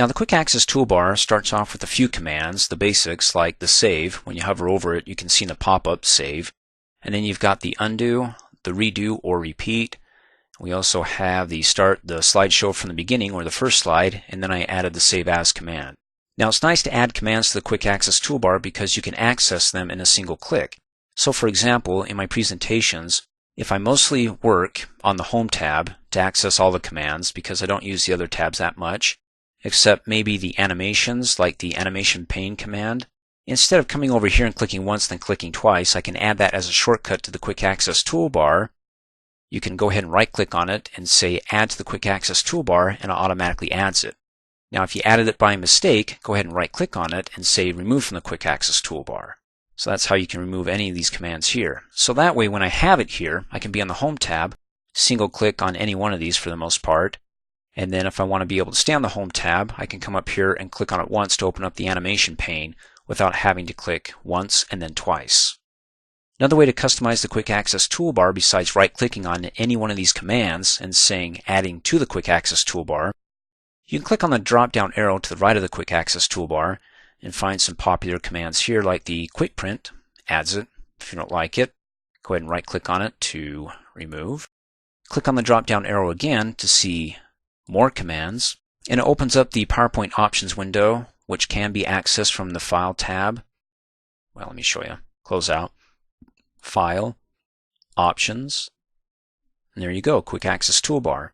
Now the Quick Access toolbar starts off with a few commands, the basics like the save. When you hover over it, you can see in the pop-up save. And then you've got the undo, the redo or repeat. We also have the start the slideshow from the beginning or the first slide, and then I added the save as command. Now it's nice to add commands to the Quick Access toolbar because you can access them in a single click. So for example, in my presentations, if I mostly work on the Home tab to access all the commands because I don't use the other tabs that much, except maybe the animations like the animation pane command, instead of coming over here and clicking once then clicking twice, I can add that as a shortcut to the Quick Access toolbar. You can go ahead and right click on it and say add to the Quick Access toolbar and it automatically adds it. Now if you added it by mistake, go ahead and right click on it and say remove from the Quick Access toolbar. So that's how you can remove any of these commands here. So that way when I have it here, I can be on the Home tab, single click on any one of these for the most part, and then if I want to be able to stay on the Home tab, I can come up here and click on it once to open up the animation pane without having to click once and then twice. Another way to customize the Quick Access toolbar besides right-clicking on any one of these commands and saying adding to the Quick Access toolbar, you can click on the drop-down arrow to the right of the Quick Access toolbar and find some popular commands here like the Quick Print, adds it. If you don't like it, go ahead and right-click on it to remove. Click on the drop-down arrow again to see more commands, and it opens up the PowerPoint options window, which can be accessed from the File tab. Well, let me show you. Close out. File, Options, and there you go, Quick Access toolbar.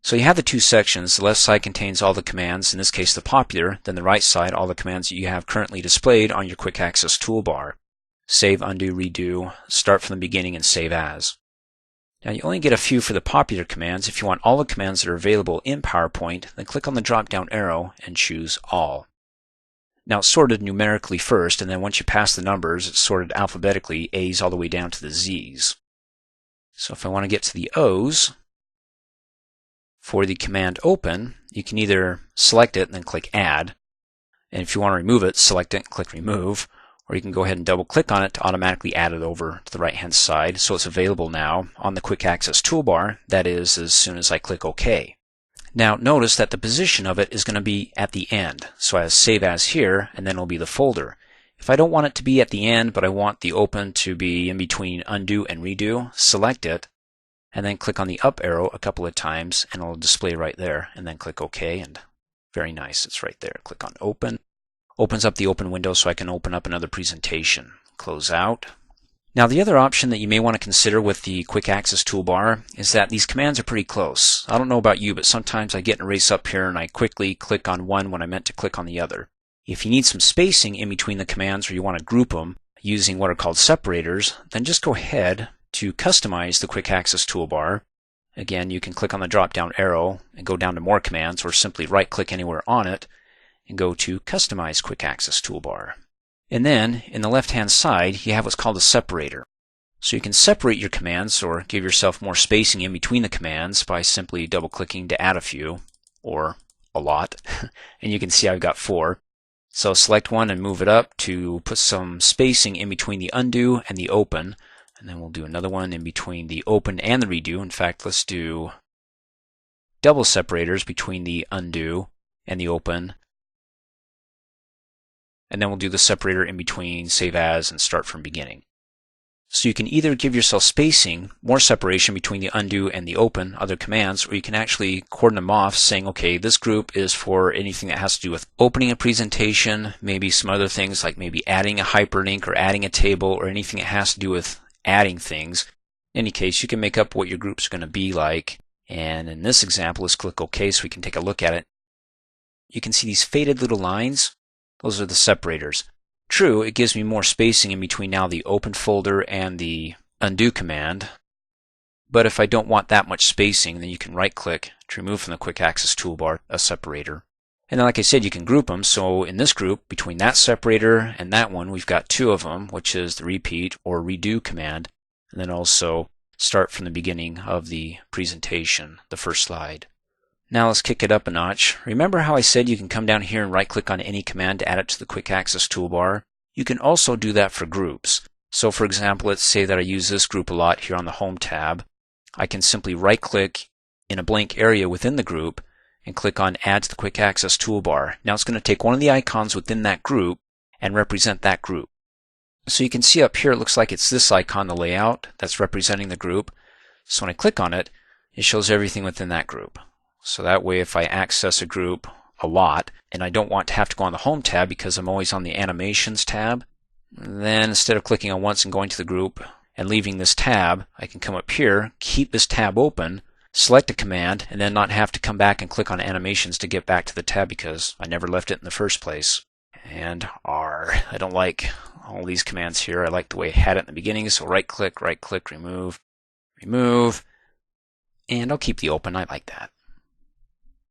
So you have the two sections. The left side contains all the commands, in this case the popular, then the right side all the commands that you have currently displayed on your Quick Access toolbar. Save, undo, redo, start from the beginning, and save as. Now you only get a few for the popular commands. If you want all the commands that are available in PowerPoint, then click on the drop-down arrow and choose All. Now it's sorted numerically first, and then once you pass the numbers, it's sorted alphabetically, A's all the way down to the Z's. So if I want to get to the O's, for the command Open, you can either select it and then click Add, and if you want to remove it, select it and click Remove, or you can go ahead and double click on it to automatically add it over to the right hand side so it's available now on the Quick Access toolbar, that is as soon as I click OK. Now notice that the position of it is going to be at the end, so I have Save As here and then it'll be the folder. If I don't want it to be at the end but I want the Open to be in between Undo and Redo, select it and then click on the up arrow a couple of times and it'll display right there, and then click OK, and very nice, it's right there. Click on Open. Opens up the open window so I can open up another presentation. Close out. Now the other option that you may want to consider with the Quick Access toolbar is that these commands are pretty close. I don't know about you, but sometimes I get in a race up here and I quickly click on one when I meant to click on the other. If you need some spacing in between the commands or you want to group them using what are called separators, then just go ahead to customize the Quick Access toolbar. Again, you can click on the drop-down arrow and go down to More Commands, or simply right-click anywhere on it and go to Customize Quick Access Toolbar. And then, in the left-hand side, you have what's called a separator. So you can separate your commands or give yourself more spacing in between the commands by simply double-clicking to add a few, or a lot. And you can see I've got 4. So select one and move it up to put some spacing in between the undo and the open. And then we'll do another one in between the open and the redo. In fact, let's do double separators between the undo and the open. And then we'll do the separator in between Save As and Start from Beginning. So you can either give yourself spacing, more separation between the undo and the open, other commands, or you can actually cordon them off saying, okay, this group is for anything that has to do with opening a presentation, maybe some other things like maybe adding a hyperlink or adding a table or anything that has to do with adding things. In any case, you can make up what your group's going to be like. And in this example, let's click OK so we can take a look at it. You can see these faded little lines. Those are the separators. True, it gives me more spacing in between now the open folder and the undo command. But if I don't want that much spacing, then you can right-click to remove from the Quick Access toolbar a separator. And then, like I said, you can group them. So in this group, between that separator and that one, we've got 2 of them, which is the repeat or redo command, and then also start from the beginning of the presentation, the first slide. Now let's kick it up a notch. Remember how I said you can come down here and right-click on any command to add it to the Quick Access toolbar? You can also do that for groups. So for example, let's say that I use this group a lot here on the Home tab. I can simply right-click in a blank area within the group and click on Add to the Quick Access Toolbar. Now it's going to take one of the icons within that group and represent that group. So you can see up here it looks like it's this icon, the layout, that's representing the group. So when I click on it, it shows everything within that group. So that way if I access a group a lot and I don't want to have to go on the Home tab because I'm always on the Animations tab, then instead of clicking on once and going to the group and leaving this tab, I can come up here, keep this tab open, select a command, and then not have to come back and click on Animations to get back to the tab because I never left it in the first place. And R. I don't like all these commands here. I like the way I had it in the beginning, so right click, remove, remove, and I'll keep the open. I like that.